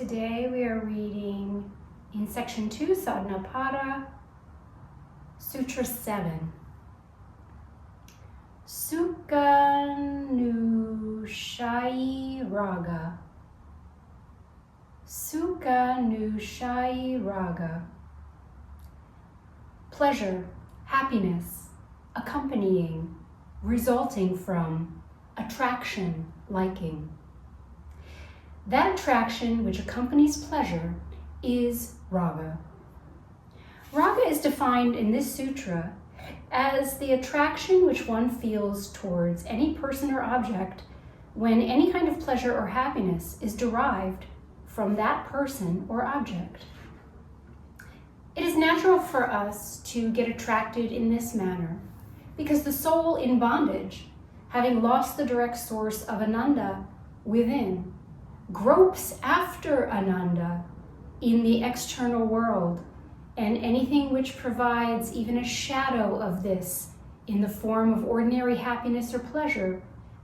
Today we are reading in section 2, Sadhana Pada, Sutra 7. Sukha-nu-shayi raga. Sukha-nu-shayi raga. Pleasure, happiness, accompanying, resulting from, attraction, liking. That attraction which accompanies pleasure is raga. Raga is defined in this sutra as the attraction which one feels towards any person or object when any kind of pleasure or happiness is derived from that person or object. It is natural for us to get attracted in this manner because the soul in bondage, having lost the direct source of Ananda within, gropes after Ananda in the external world, and anything which provides even a shadow of this in the form of ordinary happiness or pleasure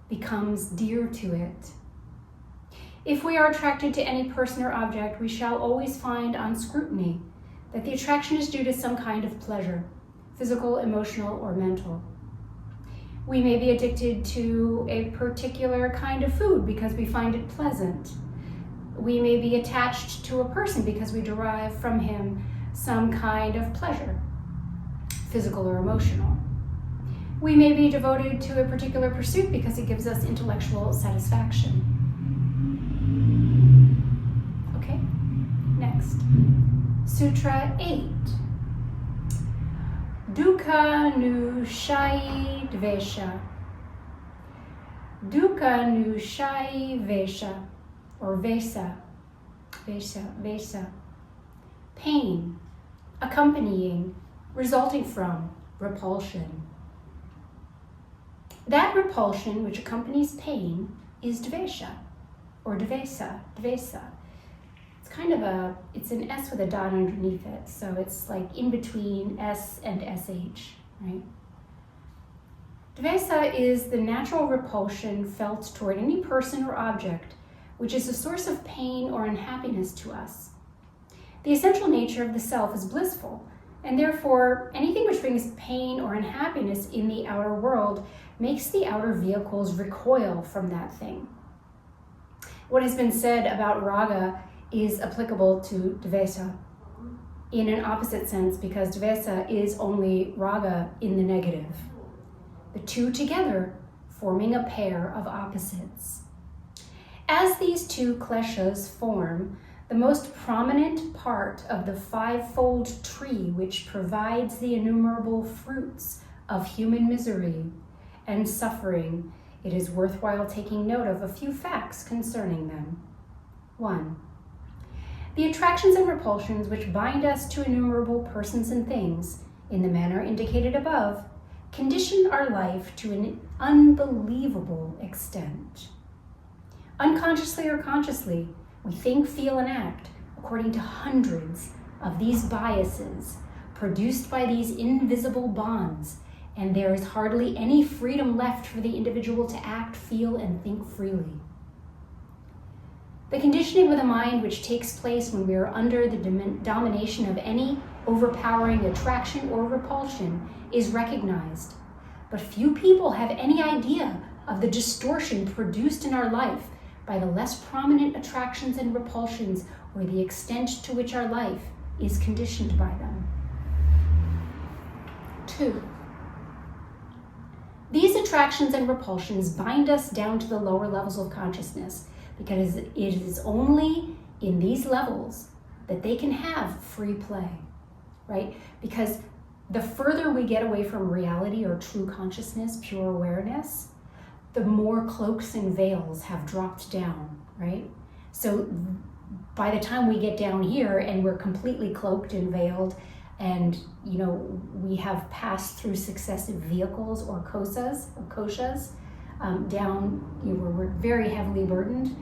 becomes dear to it. If we are attracted to any person or object, we shall always find on scrutiny that the attraction is due to some kind of pleasure, physical, emotional, or mental. We may be addicted to a particular kind of food because we find it pleasant. We may be attached to a person because we derive from him some kind of pleasure, physical or emotional. We may be devoted to a particular pursuit because it gives us intellectual satisfaction. Okay, next. Sutra 8. Dukkha-nu-shayi dvesha. Dukkha-nu-shayi vesha, or vesa. Pain, accompanying, resulting from, repulsion. That repulsion which accompanies pain is dvesha, or dvesa. It's kind of it's an S with a dot underneath it, so it's like in between S and SH, right? Dvesa is the natural repulsion felt toward any person or object which is a source of pain or unhappiness to us. The essential nature of the self is blissful, and therefore anything which brings pain or unhappiness in the outer world makes the outer vehicles recoil from that thing. What has been said about raga is applicable to dvesa in an opposite sense, because dvesa is only raga in the negative, the two together forming a pair of opposites. As these two kleshas form the most prominent part of the fivefold tree which provides the innumerable fruits of human misery and suffering, it is worthwhile taking note of a few facts concerning them. 1. The attractions and repulsions which bind us to innumerable persons and things, in the manner indicated above, condition our life to an unbelievable extent. Unconsciously or consciously, we think, feel, and act according to hundreds of these biases produced by these invisible bonds, and there is hardly any freedom left for the individual to act, feel, and think freely. The conditioning of the mind which takes place when we are under the domination of any overpowering attraction or repulsion is recognized, but few people have any idea of the distortion produced in our life by the less prominent attractions and repulsions, or the extent to which our life is conditioned by them. 2. These attractions and repulsions bind us down to the lower levels of consciousness, because it is only in these levels that they can have free play, right? Because the further we get away from reality or true consciousness, pure awareness, the more cloaks and veils have dropped down, right? So by the time we get down here and we're completely cloaked and veiled, and we have passed through successive vehicles or koshas, down, we're very heavily burdened.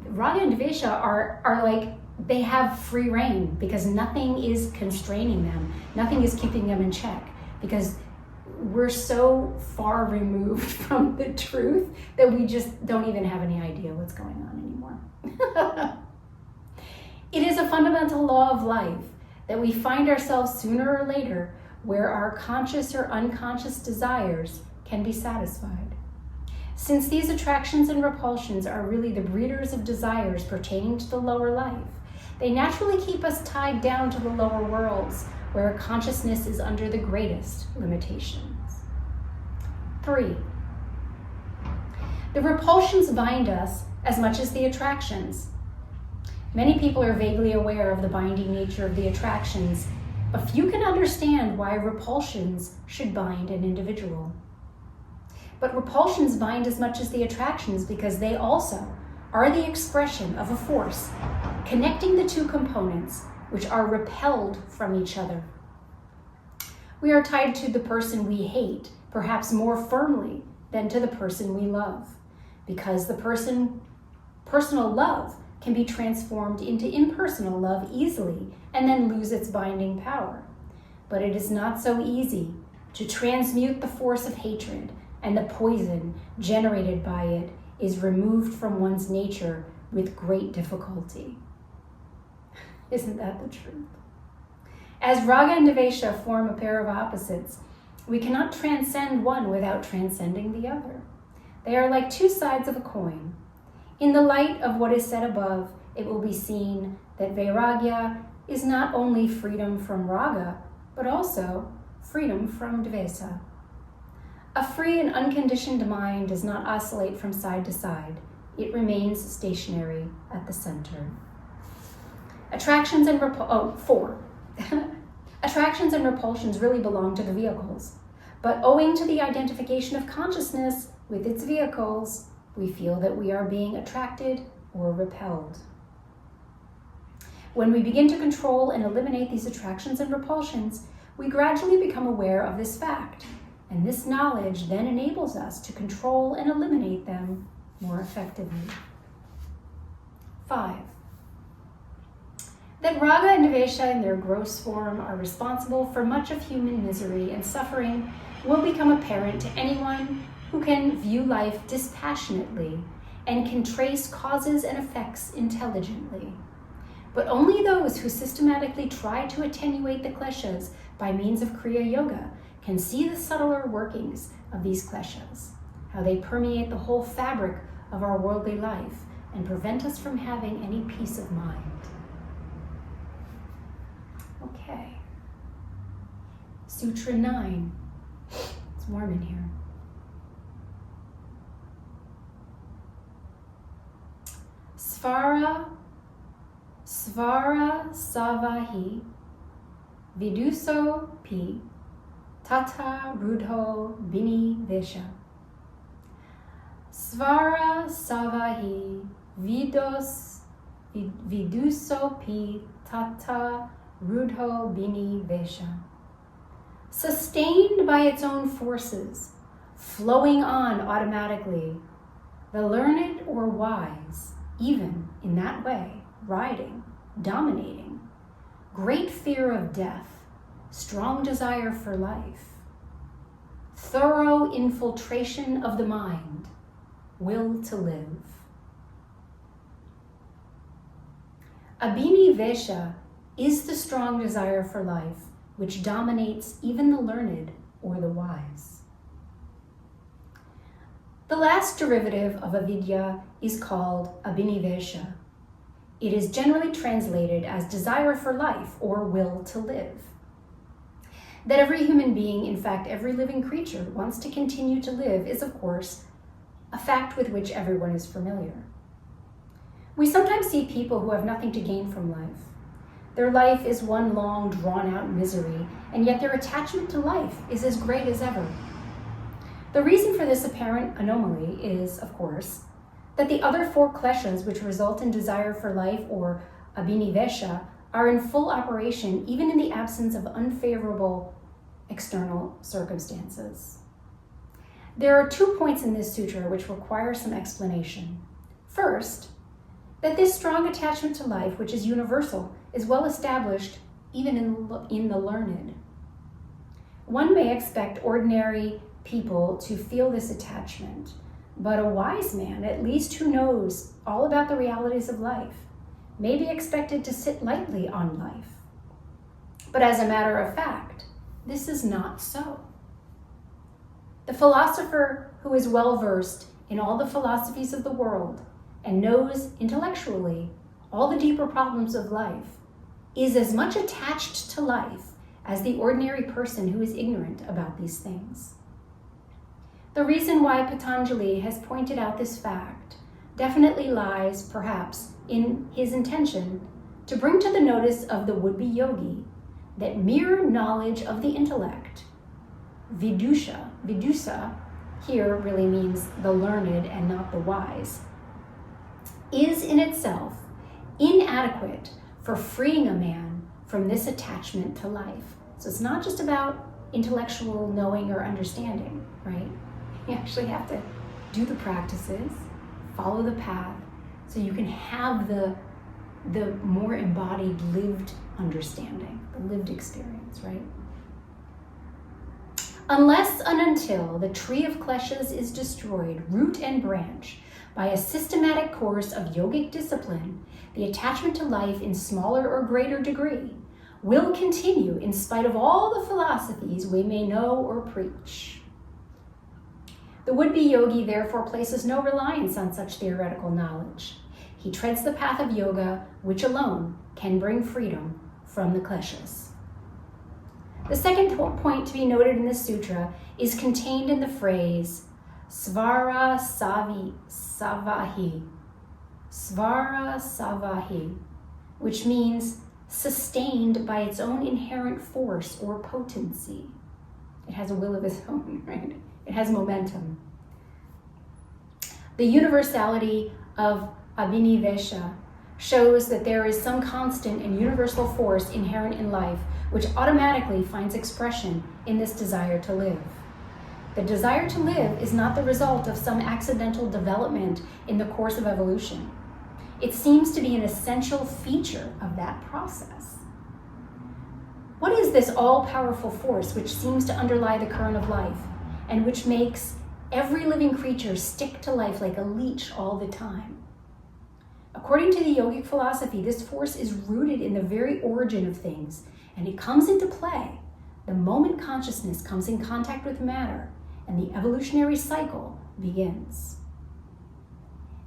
Raga and dvesha are like, they have free reign because nothing is constraining them, nothing is keeping them in check, because we're so far removed from the truth that we just don't even have any idea what's going on anymore. It is a fundamental law of life that we find ourselves sooner or later where our conscious or unconscious desires can be satisfied. Since these attractions and repulsions are really the breeders of desires pertaining to the lower life, they naturally keep us tied down to the lower worlds where consciousness is under the greatest limitations. 3. The repulsions bind us as much as the attractions. Many people are vaguely aware of the binding nature of the attractions, but few can understand why repulsions should bind an individual. But repulsions bind as much as the attractions because they also are the expression of a force connecting the two components which are repelled from each other. We are tied to the person we hate perhaps more firmly than to the person we love, because the personal love can be transformed into impersonal love easily and then lose its binding power. But it is not so easy to transmute the force of hatred, and the poison generated by it is removed from one's nature with great difficulty. Isn't that the truth? As raga and devesha form a pair of opposites, we cannot transcend one without transcending the other. They are like two sides of a coin. In the light of what is said above, it will be seen that vairagya is not only freedom from raga, but also freedom from devesha. A free and unconditioned mind does not oscillate from side to side. It remains stationary at the center. 4. Attractions and repulsions really belong to the vehicles, but owing to the identification of consciousness with its vehicles, we feel that we are being attracted or repelled. When we begin to control and eliminate these attractions and repulsions, we gradually become aware of this fact, and this knowledge then enables us to control and eliminate them more effectively. 5. That raga and devesha in their gross form are responsible for much of human misery and suffering will become apparent to anyone who can view life dispassionately and can trace causes and effects intelligently. But only those who systematically try to attenuate the kleshas by means of Kriya Yoga can see the subtler workings of these kleshas, how they permeate the whole fabric of our worldly life and prevent us from having any peace of mind. Okay. Sutra 9. It's warm in here. Svara savahi viduso pi tata rudho bini vesha. Svara savahi viduso pi tata rudho bini vesha. Sustained by its own forces, flowing on automatically, the learned or wise, even in that way, riding, dominating, great fear of death, strong desire for life, thorough infiltration of the mind, will to live. Abhini Vesha is the strong desire for life, which dominates even the learned or the wise. The last derivative of avidya is called abhinivesha. It is generally translated as desire for life or will to live. That every human being, in fact every living creature, wants to continue to live is, of course, a fact with which everyone is familiar. We sometimes see people who have nothing to gain from life. Their life is one long, drawn-out misery, and yet their attachment to life is as great as ever. The reason for this apparent anomaly is, of course, that the other 4 kleshas which result in desire for life or abhinivesha are in full operation even in the absence of unfavorable external circumstances. There are 2 points in this sutra which require some explanation. First, that this strong attachment to life, which is universal, is well established even in the learned. One may expect ordinary people to feel this attachment, but a wise man, at least who knows all about the realities of life, may be expected to sit lightly on life. But as a matter of fact, this is not so. The philosopher who is well versed in all the philosophies of the world and knows intellectually all the deeper problems of life is as much attached to life as the ordinary person who is ignorant about these things. The reason why Patanjali has pointed out this fact definitely lies, perhaps, in his intention to bring to the notice of the would-be yogi that mere knowledge of the intellect, vidusa here really means the learned and not the wise, is in itself inadequate for freeing a man from this attachment to life. So it's not just about intellectual knowing or understanding, right? You actually have to do the practices, follow the path, so you can have the more embodied lived understanding, the lived experience, right? Unless and until the tree of kleshas is destroyed, root and branch, by a systematic course of yogic discipline, the attachment to life in smaller or greater degree will continue in spite of all the philosophies we may know or preach. The would-be yogi therefore places no reliance on such theoretical knowledge. He treads the path of yoga, which alone can bring freedom from the kleshas. The second point to be noted in this sutra is contained in the phrase svara savahi, which means sustained by its own inherent force or potency. It has a will of its own, right? It has momentum. The universality of abhinivesha shows that there is some constant and universal force inherent in life which automatically finds expression in this desire to live. The desire to live is not the result of some accidental development in the course of evolution. It seems to be an essential feature of that process. What is this all-powerful force which seems to underlie the current of life and which makes every living creature stick to life like a leech all the time? According to the yogic philosophy, this force is rooted in the very origin of things, and it comes into play the moment consciousness comes in contact with matter and the evolutionary cycle begins.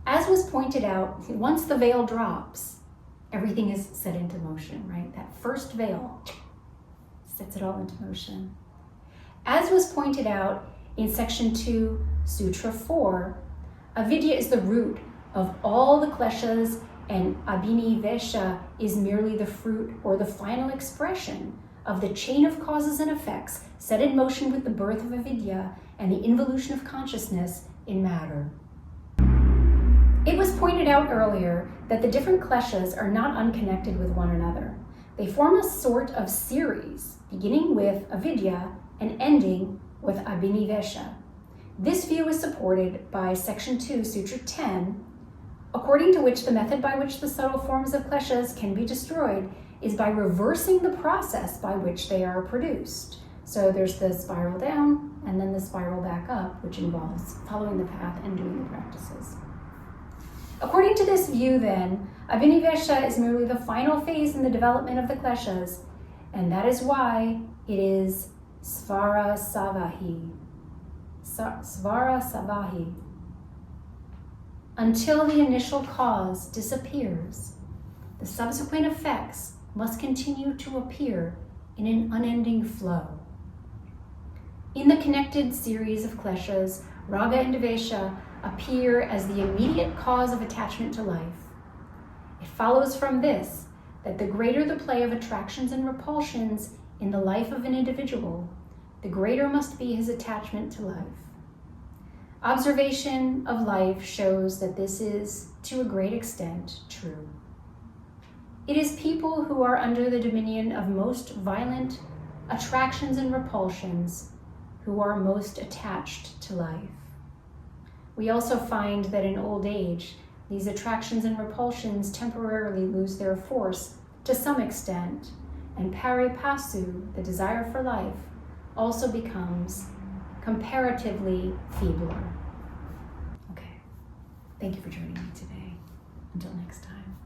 As was pointed out, once the veil drops, everything is set into motion, right? That first veil sets it all into motion. As was pointed out in section 2, Sutra 4, avidya is the root of all the kleshas, and abhinivesha is merely the fruit or the final expression of the chain of causes and effects set in motion with the birth of avidya and the involution of consciousness in matter. It was pointed out earlier that the different kleshas are not unconnected with one another. They form a sort of series, beginning with avidya and ending with abhinivesha. This view is supported by section 2, Sutra 10, according to which the method by which the subtle forms of kleshas can be destroyed is by reversing the process by which they are produced. So there's the spiral down and then the spiral back up, which involves following the path and doing the practices. According to this view then, abhinivesha is merely the final phase in the development of the kleshas, and that is why it is svara savahi. Until the initial cause disappears, the subsequent effects must continue to appear in an unending flow. In the connected series of kleshas, raga and dvesha appear as the immediate cause of attachment to life. It follows from this that the greater the play of attractions and repulsions in the life of an individual, the greater must be his attachment to life. Observation of life shows that this is, to a great extent, true. It is people who are under the dominion of most violent attractions and repulsions who are most attached to life. We also find that in old age, these attractions and repulsions temporarily lose their force to some extent, and paripasu, the desire for life, also becomes comparatively feebler. Okay, thank you for joining me today. Until next time.